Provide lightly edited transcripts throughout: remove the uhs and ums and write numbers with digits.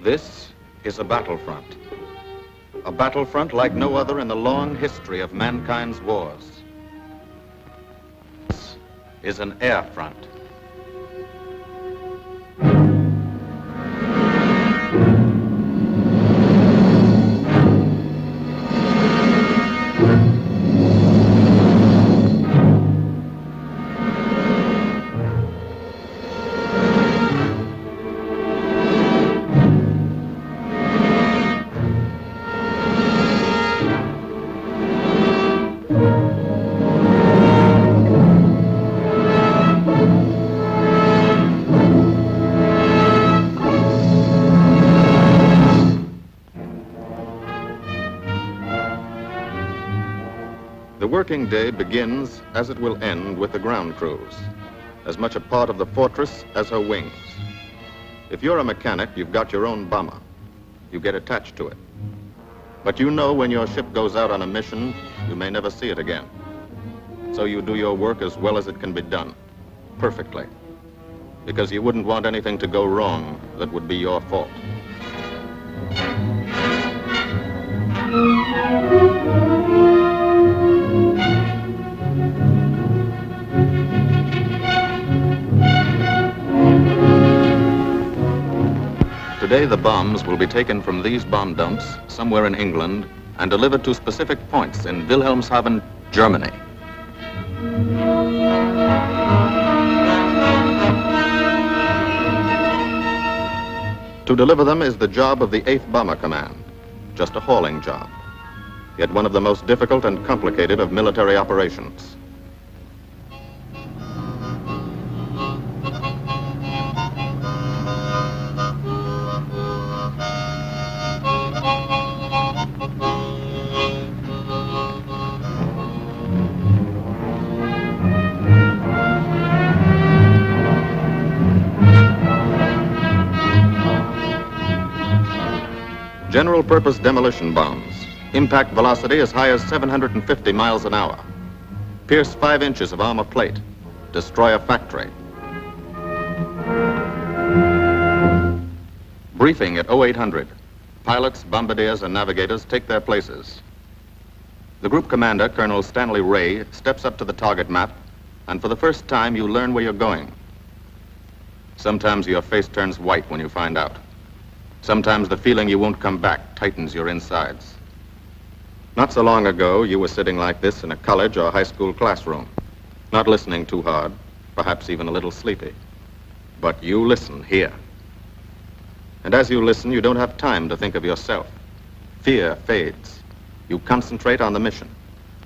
This is a battlefront. A battlefront like no other in the long history of mankind's wars. This is an air front. The working day begins, as it will end, with the ground crews, as much a part of the fortress as her wings. If you're a mechanic, you've got your own bomber. You get attached to it. But you know when your ship goes out on a mission, you may never see it again. So you do your work as well as it can be done, perfectly, because you wouldn't want anything to go wrong that would be your fault. Today, the bombs will be taken from these bomb dumps somewhere in England and delivered to specific points in Wilhelmshaven, Germany. To deliver them is the job of the 8th Bomber Command, just a hauling job, yet one of the most difficult and complicated of military operations. General-purpose demolition bombs, impact velocity as high as 750 miles an hour, pierce 5 inches of armor plate, destroy a factory. Briefing at 0800. Pilots, bombardiers, and navigators take their places. The group commander, Colonel Stanley Ray, steps up to the target map, and for the first time you learn where you're going. Sometimes your face turns white when you find out. Sometimes the feeling you won't come back tightens your insides. Not so long ago, you were sitting like this in a college or high school classroom, not listening too hard, perhaps even a little sleepy. But you listen here. And as you listen, you don't have time to think of yourself. Fear fades. You concentrate on the mission.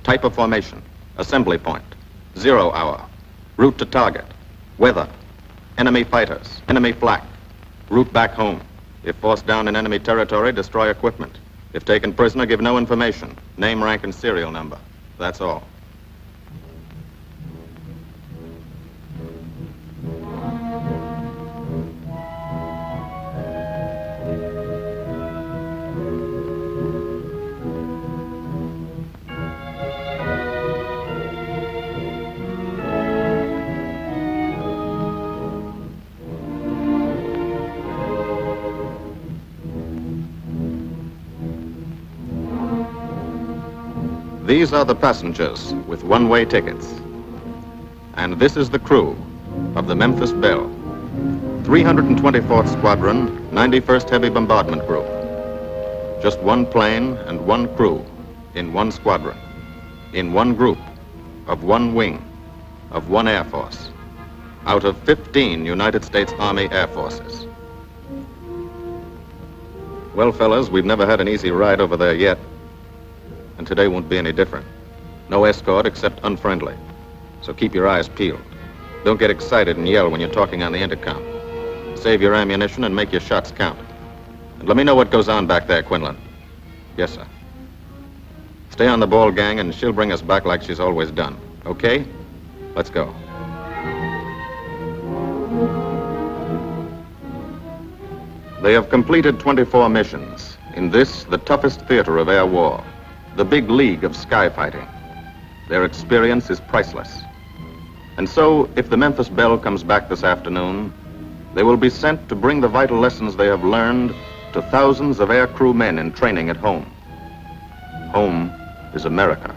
Type of formation, assembly point, 0 hour, route to target, weather, enemy fighters, enemy flak, route back home. If forced down in enemy territory, destroy equipment. If taken prisoner, give no information. Name, rank, and serial number. That's all. These are the passengers with one-way tickets. And this is the crew of the Memphis Belle, 324th Squadron, 91st Heavy Bombardment Group. Just one plane and one crew in one squadron, in one group, of one wing, of one Air Force, out of 15 United States Army Air Forces. Well, fellas, we've never had an easy ride over there yet. And today won't be any different. No escort except unfriendly. So keep your eyes peeled. Don't get excited and yell when you're talking on the intercom. Save your ammunition and make your shots count. And let me know what goes on back there, Quinlan. Yes, sir. Stay on the ball, gang, and she'll bring us back like she's always done. Okay? Let's go. They have completed 24 missions in this, the toughest theater of air war. The big league of sky fighting. Their experience is priceless. And so, if the Memphis Belle comes back this afternoon, they will be sent to bring the vital lessons they have learned to thousands of aircrew men in training at home. Home is America.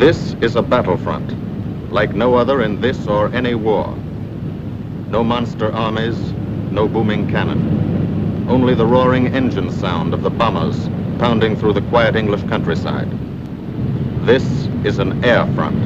This is a battlefront, like no other in this or any war. No monster armies, no booming cannon. Only the roaring engine sound of the bombers pounding through the quiet English countryside. This is an air front.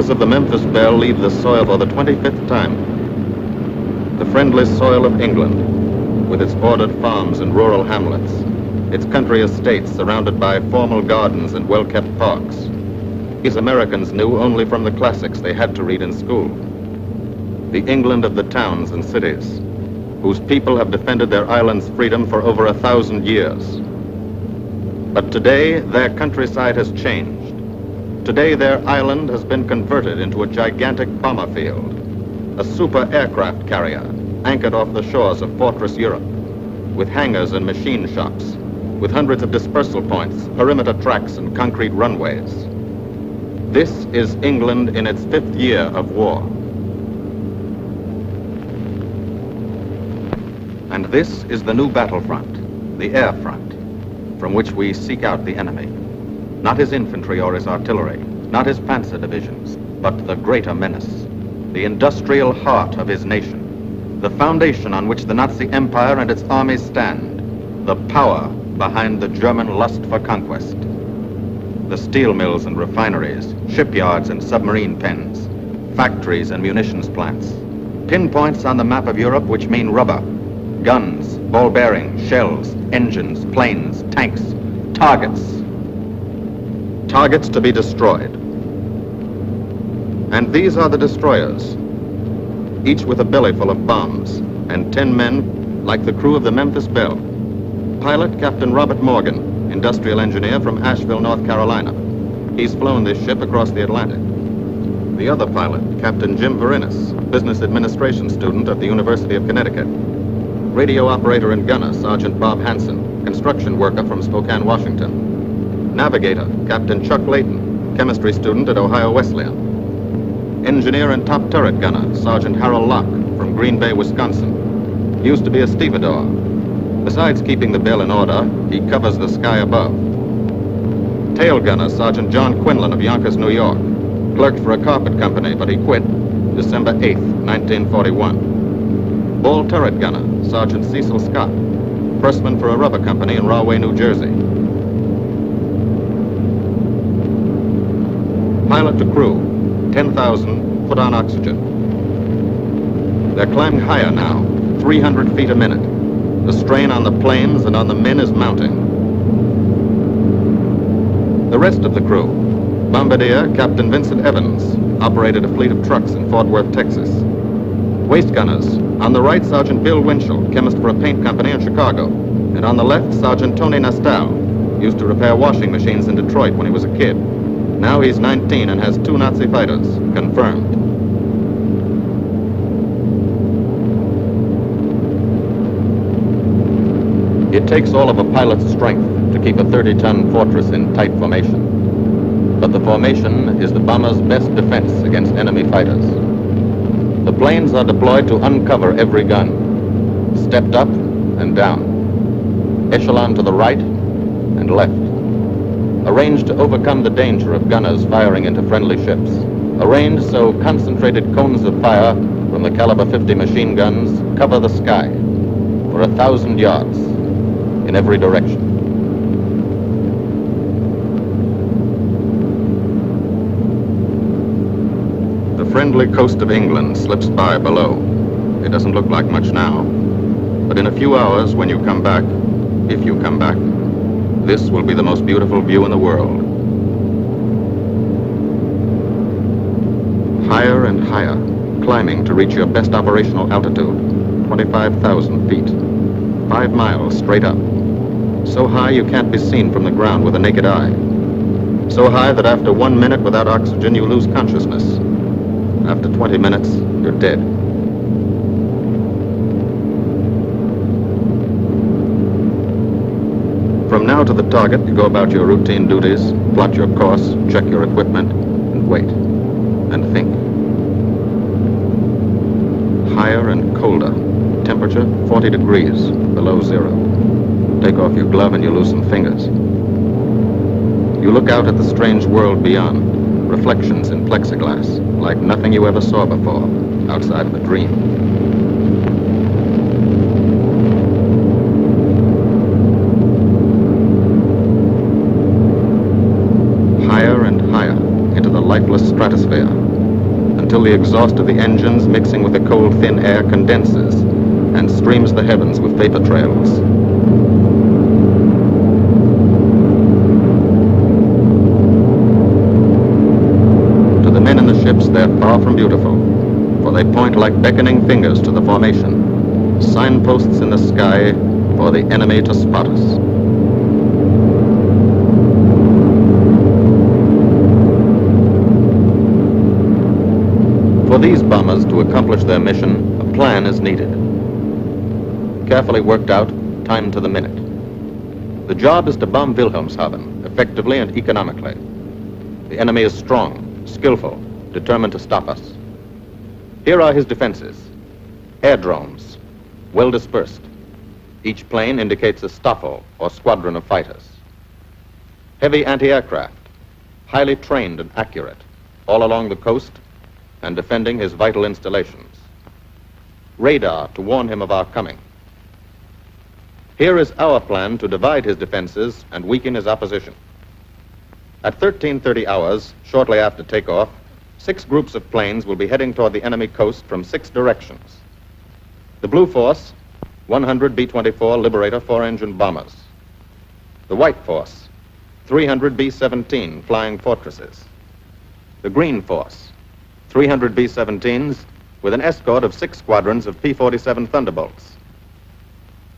Of the Memphis Belle leave the soil for the 25th time. The friendly soil of England, with its ordered farms and rural hamlets, its country estates surrounded by formal gardens and well-kept parks. These Americans knew only from the classics they had to read in school. The England of the towns and cities, whose people have defended their island's freedom for over 1,000 years. But today, their countryside has changed. Today, their island has been converted into a gigantic bomber field, a super aircraft carrier anchored off the shores of Fortress Europe, with hangars and machine shops, with hundreds of dispersal points, perimeter tracks, and concrete runways. This is England in its 5th year of war. And this is the new battlefront, the air front, from which we seek out the enemy. Not his infantry or his artillery, not his panzer divisions, but the greater menace, the industrial heart of his nation, the foundation on which the Nazi Empire and its armies stand, the power behind the German lust for conquest. The steel mills and refineries, shipyards and submarine pens, factories and munitions plants, pinpoints on the map of Europe which mean rubber, guns, ball bearings, shells, engines, planes, tanks, targets. Targets to be destroyed. And these are the destroyers, each with a belly full of bombs, and 10 men like the crew of the Memphis Belle. Pilot Captain Robert Morgan, industrial engineer from Asheville, North Carolina. He's flown this ship across the Atlantic. The other pilot, Captain Jim Verinis, business administration student at the University of Connecticut. Radio operator and gunner, Sergeant Bob Hansen, construction worker from Spokane, Washington. Navigator, Captain Chuck Layton, chemistry student at Ohio Wesleyan. Engineer and top turret gunner, Sergeant Harold Locke from Green Bay, Wisconsin. Used to be a stevedore. Besides keeping the Belle in order, he covers the sky above. Tail gunner Sergeant John Quinlan of Yonkers, New York. Clerked for a carpet company, but he quit December 8th, 1941. Ball turret gunner Sergeant Cecil Scott. Firstman for a rubber company in Rahway, New Jersey. Pilot to crew, 10,000, put on oxygen. They're climbing higher now, 300 feet a minute. The strain on the planes and on the men is mounting. The rest of the crew, Bombardier Captain Vincent Evans, operated a fleet of trucks in Fort Worth, Texas. Waist gunners, on the right, Sergeant Bill Winchell, chemist for a paint company in Chicago. And on the left, Sergeant Tony Nastal, used to repair washing machines in Detroit when he was a kid. Now he's 19 and has 2 Nazi fighters, confirmed. It takes all of a pilot's strength to keep a 30-ton fortress in tight formation. But the formation is the bomber's best defense against enemy fighters. The planes are deployed to uncover every gun, stepped up and down, echelon to the right and left, arranged to overcome the danger of gunners firing into friendly ships, arranged so concentrated cones of fire from the caliber 50 machine guns cover the sky for 1,000 yards in every direction. The friendly coast of England slips by below. It doesn't look like much now, but in a few hours when you come back, if you come back, this will be the most beautiful view in the world. Higher and higher, climbing to reach your best operational altitude, 25,000 feet, 5 miles straight up. So high you can't be seen from the ground with the naked eye. So high that after 1 minute without oxygen, you lose consciousness. After 20 minutes, you're dead. From now to the target, you go about your routine duties, plot your course, check your equipment, and wait, and think. Higher and colder. Temperature, 40 degrees, below zero. Take off your glove and you lose some fingers. You look out at the strange world beyond. Reflections in plexiglass, like nothing you ever saw before, outside of a dream. Higher and higher into the lifeless stratosphere, until the exhaust of the engines mixing with the cold, thin air condenses and streams the heavens with vapor trails. Ships, they're far from beautiful, for they point like beckoning fingers to the formation, signposts in the sky for the enemy to spot us. For these bombers to accomplish their mission, a plan is needed. Carefully worked out, timed to the minute. The job is to bomb Wilhelmshaven effectively and economically. The enemy is strong, skillful, determined to stop us. Here are his defenses. Airdromes, well dispersed. Each plane indicates a Staffel or squadron of fighters. Heavy anti-aircraft, highly trained and accurate, all along the coast and defending his vital installations. Radar to warn him of our coming. Here is our plan to divide his defenses and weaken his opposition. At 13:30 hours, shortly after takeoff, 6 groups of planes will be heading toward the enemy coast from 6 directions. The Blue Force, 100 B-24 Liberator 4-engine bombers. The White Force, 300 B-17 Flying Fortresses. The Green Force, 300 B-17s with an escort of 6 squadrons of P-47 Thunderbolts.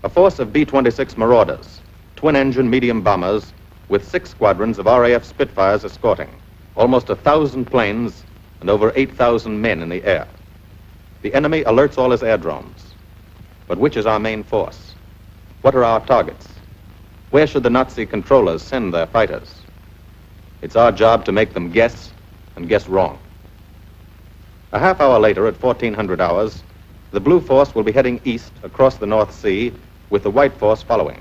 A force of B-26 Marauders, twin-engine medium bombers with 6 squadrons of RAF Spitfires escorting. Almost 1,000 planes and over 8,000 men in the air. The enemy alerts all his airdromes. But which is our main force? What are our targets? Where should the Nazi controllers send their fighters? It's our job to make them guess, and guess wrong. A half hour later, at 1400 hours, the Blue Force will be heading east across the North Sea with the white force following.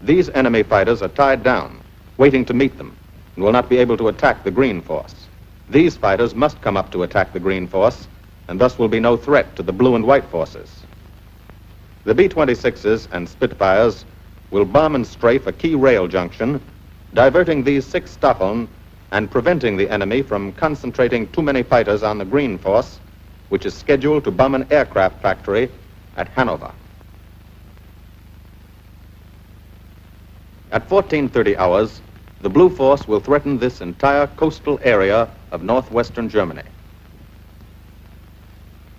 These enemy fighters are tied down, waiting to meet them, and will not be able to attack the green force. These fighters must come up to attack the green force, and thus will be no threat to the blue and white forces. The B-26s and Spitfires will bomb and strafe a key rail junction, diverting these 6 Staffeln and preventing the enemy from concentrating too many fighters on the green force, which is scheduled to bomb an aircraft factory at Hanover. At 14:30 hours, the blue force will threaten this entire coastal area of northwestern Germany.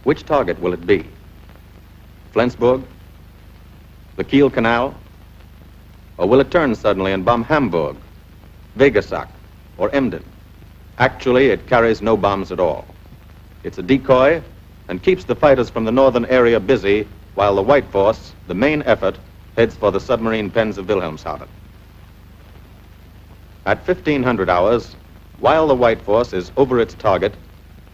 Which target will it be? Flensburg? The Kiel Canal? Or will it turn suddenly and bomb Hamburg, Wegesack, or Emden? Actually, it carries no bombs at all. It's a decoy and keeps the fighters from the northern area busy while the white force, the main effort, heads for the submarine pens of Wilhelmshaven. At 1500 hours, while the white force is over its target,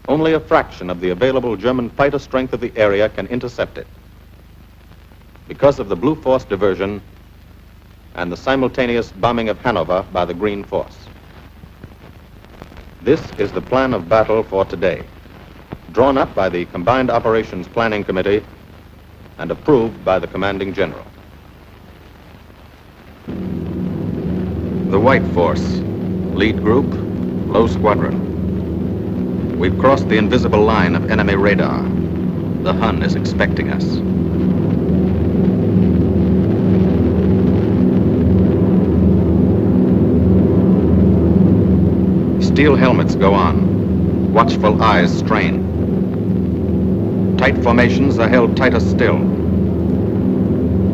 only a fraction of the available German fighter strength of the area can intercept it. Because of the blue force diversion and the simultaneous bombing of Hanover by the green force. This is the plan of battle for today, drawn up by the Combined Operations Planning Committee and approved by the Commanding General. The white force, lead group, low squadron. We've crossed the invisible line of enemy radar. The Hun is expecting us. Steel helmets go on. Watchful eyes strain. Tight formations are held tighter still.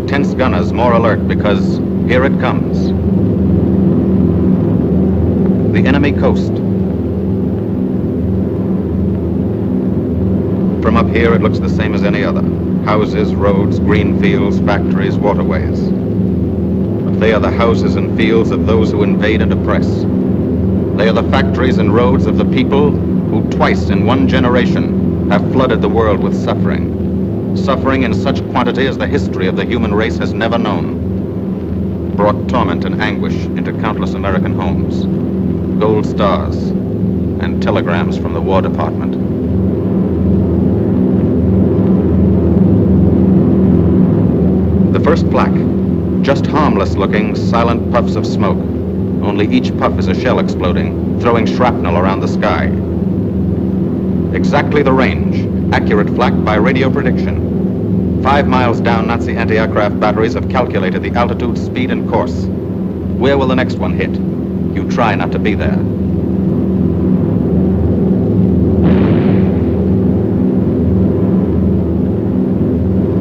Tense gunners more alert because here it comes. The enemy coast. From up here, it looks the same as any other. Houses, roads, green fields, factories, waterways. But they are the houses and fields of those who invade and oppress. They are the factories and roads of the people who twice in one generation have flooded the world with suffering. Suffering in such quantity as the history of the human race has never known. Brought torment and anguish into countless American homes. Gold stars and telegrams from the War Department. The first flak, just harmless looking, silent puffs of smoke. Only each puff is a shell exploding, throwing shrapnel around the sky. Exactly the range, accurate flak by radio prediction. 5 miles down, Nazi anti-aircraft batteries have calculated the altitude, speed, and course. Where will the next one hit? You try not to be there.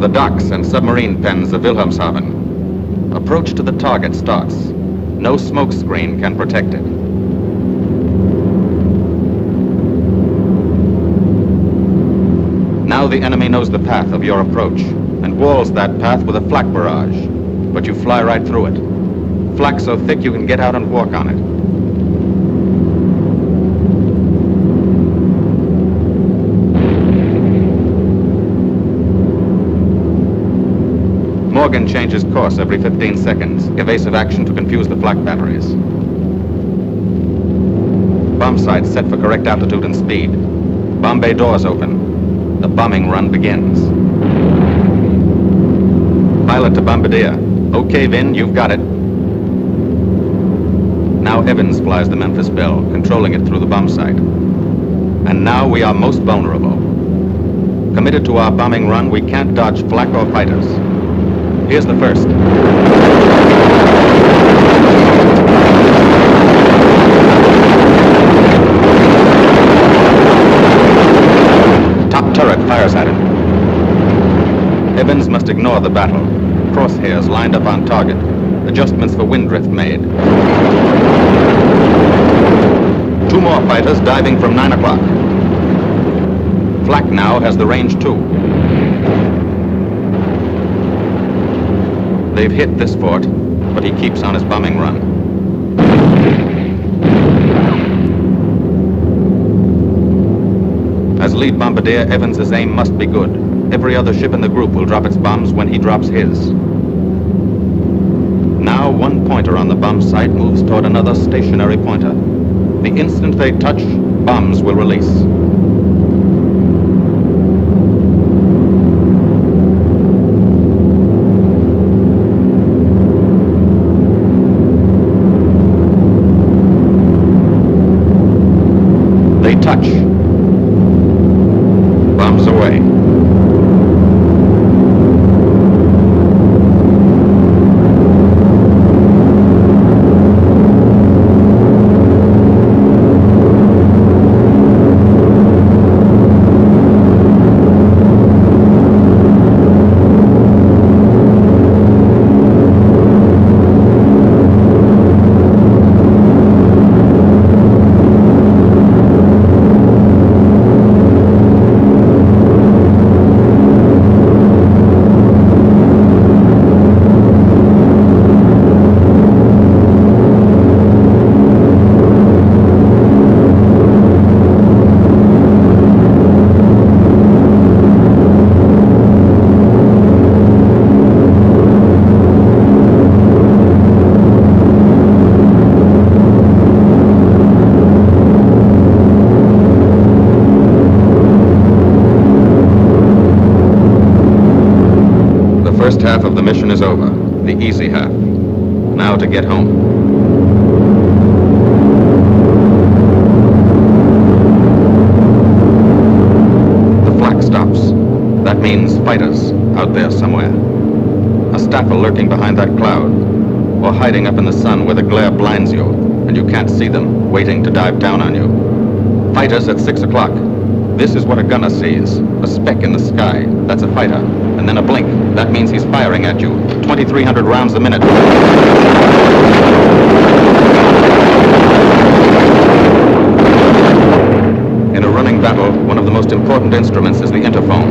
The docks and submarine pens of Wilhelmshaven. Approach to the target starts. No smoke screen can protect it. Now the enemy knows the path of your approach and walls that path with a flak barrage, but you fly right through it. Flak so thick you can get out and walk on it. Morgan changes course every 15 seconds, evasive action to confuse the flak batteries. Bomb sight set for correct altitude and speed. Bomb bay doors open. The bombing run begins. Pilot to bombardier. Okay, Vin, you've got it. Now Evans flies the Memphis Belle, controlling it through the bomb sight. And now we are most vulnerable. Committed to our bombing run, we can't dodge flak or fighters. Here's the first. Top turret fires at him. Evans must ignore the battle. Crosshairs lined up on target. Adjustments for wind drift made. 2 more fighters diving from 9 o'clock. Flak now has the range too. They've hit this fort, but he keeps on his bombing run. As lead bombardier, Evans's aim must be good. Every other ship in the group will drop its bombs when he drops his. Now one pointer on the bomb site moves toward another stationary pointer. The instant they touch, bombs will release. They touch. Bombs away. The first half of the mission is over, the easy half. Now to get home. The flak stops. That means fighters out there somewhere. A staffer lurking behind that cloud, or hiding up in the sun where the glare blinds you and you can't see them, waiting to dive down on you. Fighters at 6 o'clock. This is what a gunner sees. A speck in the sky. That's a fighter. And then a blink. That means he's firing at you. 2,300 rounds a minute. In a running battle, one of the most important instruments is the interphone.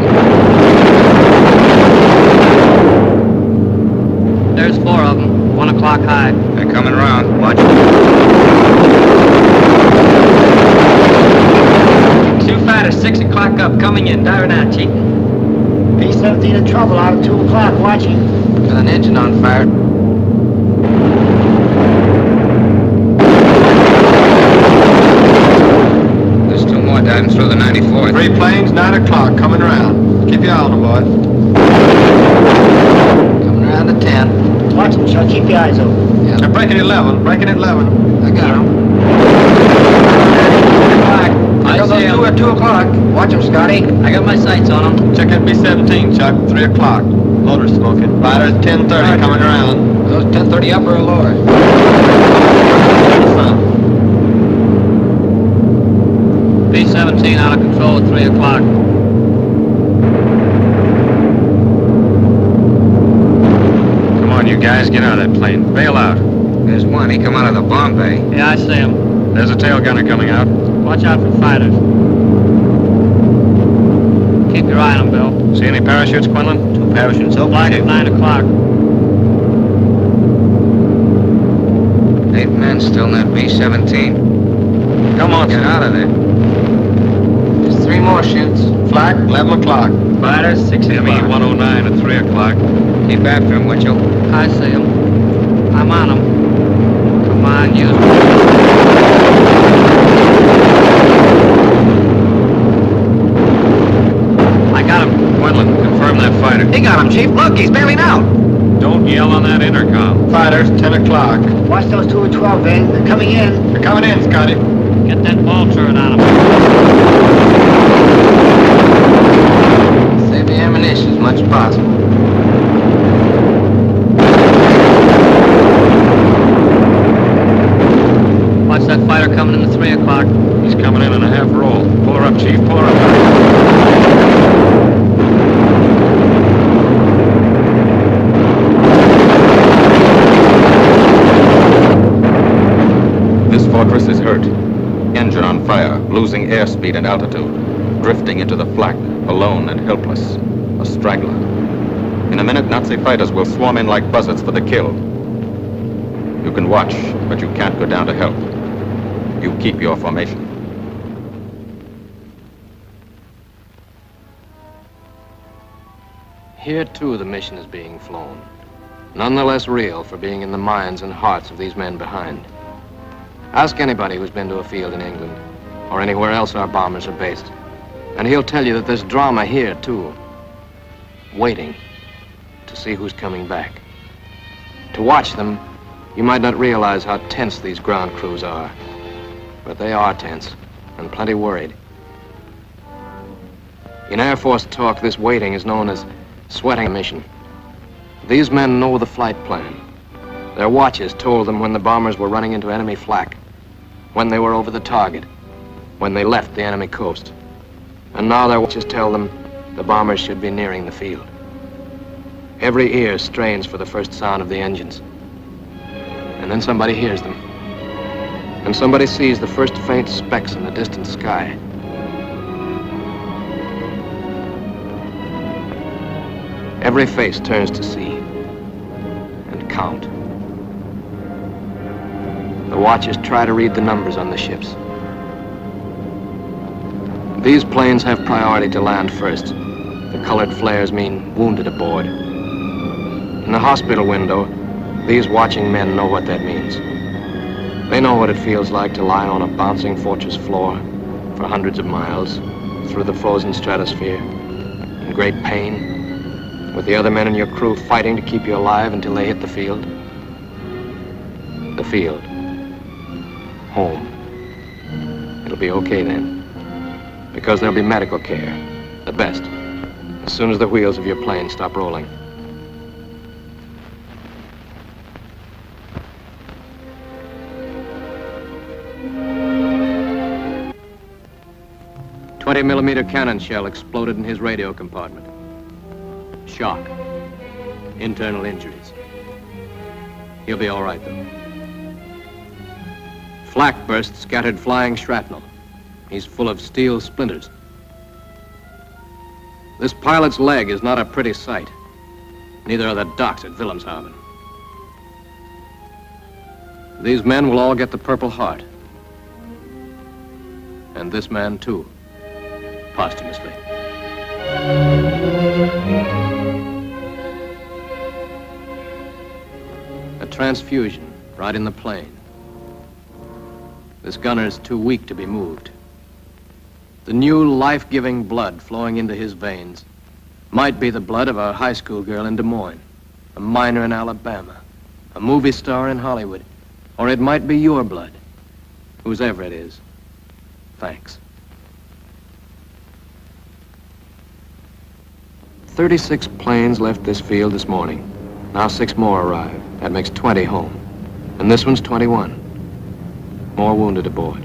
There's 4 of them. 1 o'clock high. They're coming around. Watch it. 2 fighters, 6 o'clock up, coming in. Diver now, Chief. B-17 in trouble out at 2 o'clock, watching. Got an engine on fire. There's 2 more diving through the 94th. 3 planes, 9 o'clock, coming around. Keep your eye on them, boy. Coming around to 10. Watch them, Chuck. Keep your eyes open. Yeah. They're breaking at 11, breaking at 11. I got him. I got those 2 at 2 o'clock. Watch them, Scotty. I got my sights on them. Check that B-17, Chuck, 3 o'clock. Motor smoking. Fighters 10:30, coming around. Those 10:30 upper or lower? B-17 out of control at 3 o'clock. Come on, you guys, get out of that plane. Bail out. There's one. He come out of the bomb bay. Yeah, I see him. There's a tail gunner coming out. Watch out for fighters. Keep your eye on them, Bill. See any parachutes, Quinlan? 2 parachutes open. Flight at 9 o'clock. 8 men still in that B-17. Come on, Get out of there. There's 3 more chutes. Flak, 11 o'clock. Fighters, 6 o'clock. ME-109 at 3 o'clock. Keep after him, Winchell. I see him. I'm on him. Come on, use them. I got him. Quinlan, confirm that fighter. He got him, Chief. Look, he's bailing out. Don't yell on that intercom. Fighters, 10 o'clock. Watch those 2 at 12, Ben. They're coming in. They're coming in, Scotty. Get that ball turret on him. Save the ammunition as much as possible. Watch that fighter coming in at 3 o'clock. He's coming in a half roll. Pull her up, Chief. Pull her up. This fortress is hurt. Engine on fire, losing airspeed and altitude. Drifting into the flak, alone and helpless. A straggler. In a minute, Nazi fighters will swarm in like buzzards for the kill. You can watch, but you can't go down to help. You keep your formation. Here, too, the mission is being flown. None the less real for being in the minds and hearts of these men behind. Ask anybody who's been to a field in England or anywhere else our bombers are based, and he'll tell you that there's drama here, too. Waiting to see who's coming back. To watch them, you might not realize how tense these ground crews are. But they are tense, and plenty worried. In Air Force talk, this waiting is known as sweating a mission. These men know the flight plan. Their watches told them when the bombers were running into enemy flak, when they were over the target, when they left the enemy coast. And now their watches tell them the bombers should be nearing the field. Every ear strains for the first sound of the engines. And then somebody hears them. And somebody sees the first faint specks in the distant sky. Every face turns to see and count. The watchers try to read the numbers on the ships. These planes have priority to land first. The colored flares mean wounded aboard. In the hospital window, these watching men know what that means. They know what it feels like to lie on a bouncing fortress floor for hundreds of miles through the frozen stratosphere in great pain, with the other men in your crew fighting to keep you alive until they hit the field. The field. Home. It'll be okay then, because there'll be medical care, the best, as soon as the wheels of your plane stop rolling. A 20-millimeter cannon shell exploded in his radio compartment. Shock. Internal injuries. He'll be all right, though. Flak burst scattered flying shrapnel. He's full of steel splinters. This pilot's leg is not a pretty sight. Neither are the docks at Wilhelmshaven. These men will all get the Purple Heart. And this man, too. Posthumously. A transfusion right in the plane. This gunner's too weak to be moved. The new life-giving blood flowing into his veins might be the blood of a high school girl in Des Moines, a miner in Alabama, a movie star in Hollywood, or it might be your blood, whosever it is. Thanks. 36 planes left this field this morning. Now 6 more arrive. That makes 20 home. And this one's 21. More wounded aboard.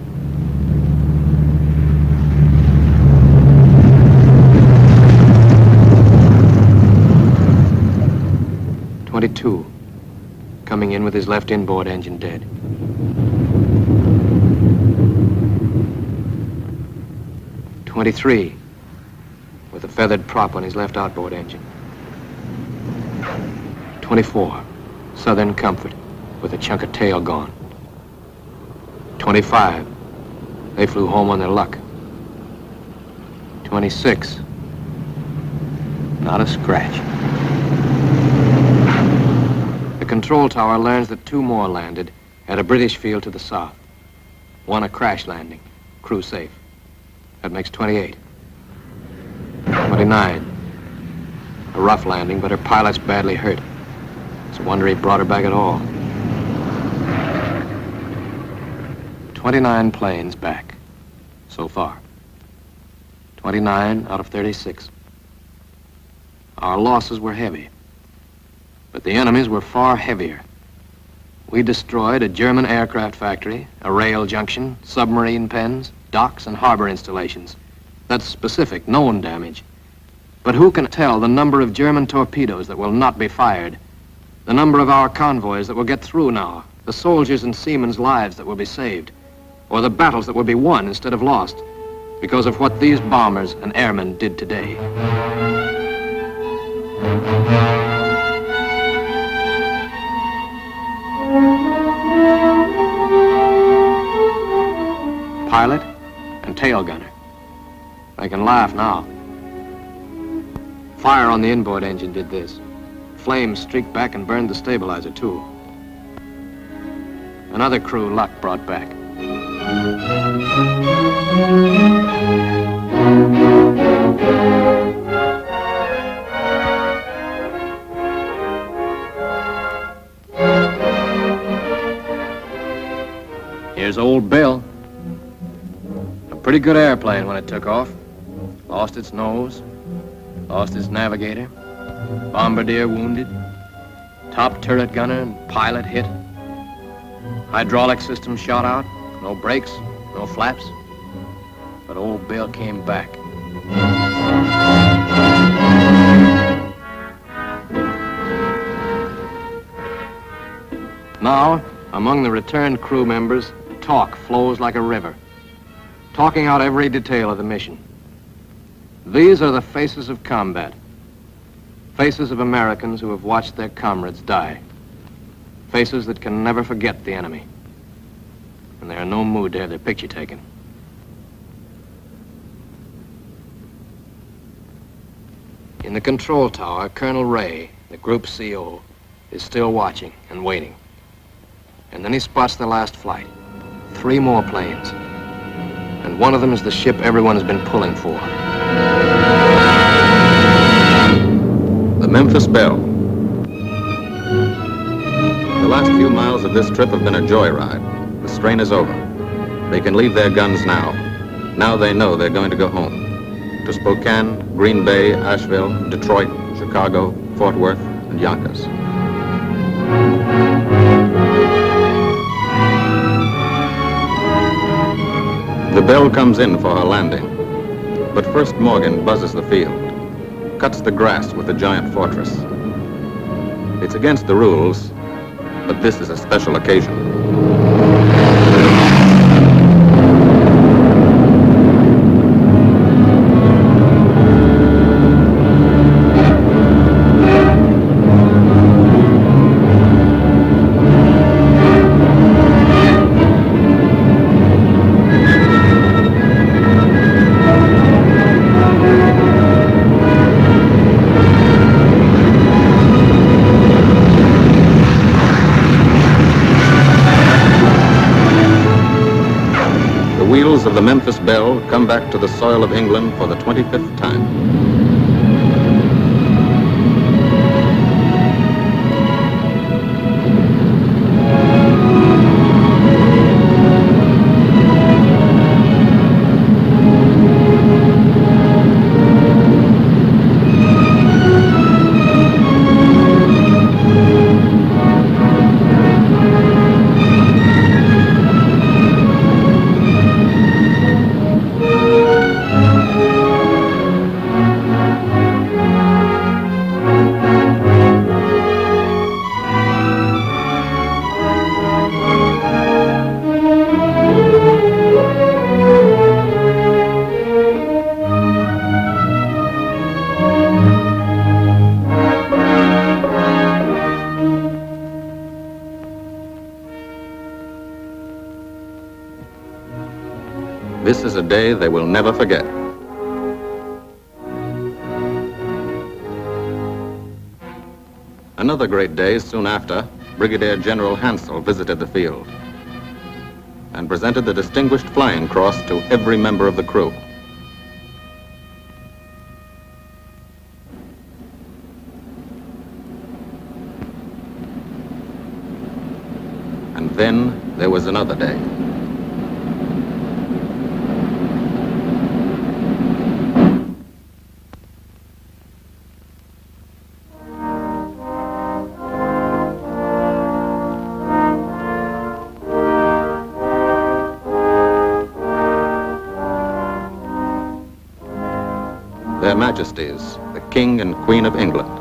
.22, coming in with his left inboard engine dead. .23, with a feathered prop on his left outboard engine. 24, Southern Comfort, with a chunk of tail gone. 25, they flew home on their luck. 26, not a scratch. The control tower learns that 2 more landed at a British field to the south. 1 a crash landing, crew safe. That makes 28. 29. A rough landing, but her pilot's badly hurt. It's a wonder he brought her back at all. 29 planes back, so far. 29 out of 36. Our losses were heavy, but the enemy's were far heavier. We destroyed a German aircraft factory, a rail junction, submarine pens, docks, and harbor installations. That's specific, known damage. But who can tell the number of German torpedoes that will not be fired, the number of our convoys that will get through now, the soldiers and seamen's lives that will be saved, or the battles that will be won instead of lost because of what these bombers and airmen did today. Pilot and tail gunner. They can laugh now. Fire on the inboard engine did this. Flames streaked back and burned the stabilizer, too. Another crew luck brought back. Here's old Bill. A pretty good airplane when it took off. Lost its nose, lost its navigator, bombardier wounded, top turret gunner and pilot hit. Hydraulic system shot out, no brakes, no flaps. But old Bill came back. Now, among the returned crew members, talk flows like a river, talking out every detail of the mission. These are the faces of combat, faces of Americans who have watched their comrades die, faces that can never forget the enemy, and they're in no mood to have their picture taken. In the control tower, Colonel Ray, the group CO, is still watching and waiting. And then he spots the last flight. 3 more planes. And one of them is the ship everyone has been pulling for. The Memphis Belle. The last few miles of this trip have been a joyride. The strain is over. They can leave their guns now. Now they know they're going to go home. To Spokane, Green Bay, Asheville, Detroit, Chicago, Fort Worth, and Yonkers. The Belle comes in for her landing. But first Morgan buzzes the field, cuts the grass with the giant fortress. It's against the rules, but this is a special occasion. The wheels of the Memphis Belle come back to the soil of England for the 25th time. This is a day they will never forget. Another great day soon after, Brigadier General Hansel visited the field and presented the Distinguished Flying Cross to every member of the crew. And then there was another day. Their Majesties, the King and Queen of England.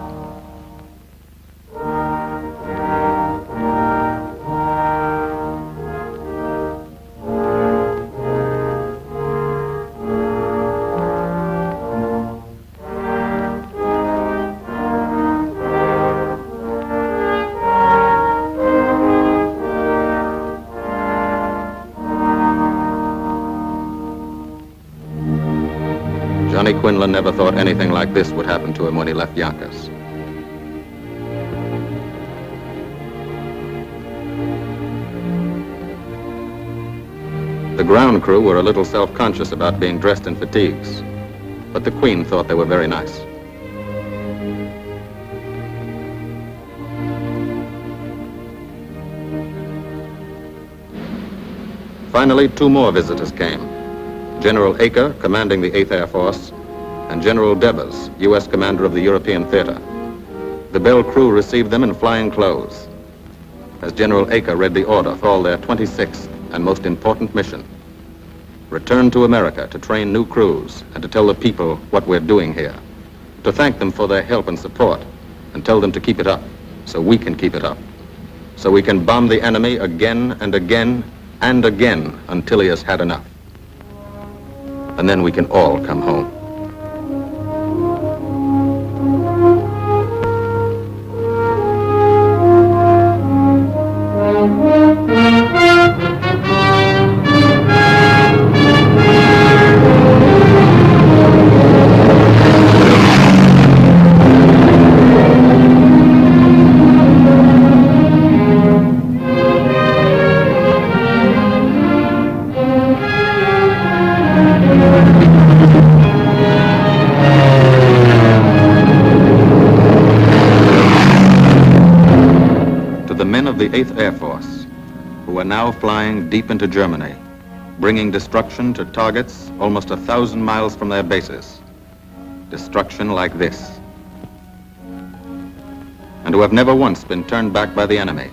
Johnny Quinlan never thought anything like this would happen to him when he left Yonkers. The ground crew were a little self-conscious about being dressed in fatigues, but the Queen thought they were very nice. Finally, two more visitors came. General Acre, commanding the 8th Air Force, and General Devers, U.S. commander of the European Theater. The Belle crew received them in flying clothes, as General Acre read the order for their 26th and most important mission: return to America to train new crews and to tell the people what we're doing here, to thank them for their help and support, and tell them to keep it up so we can keep it up, so we can bomb the enemy again and again and again until he has had enough. And then we can all come home. The 8th Air Force, who are now flying deep into Germany, bringing destruction to targets almost 1,000 miles from their bases. Destruction like this. And who have never once been turned back by the enemy.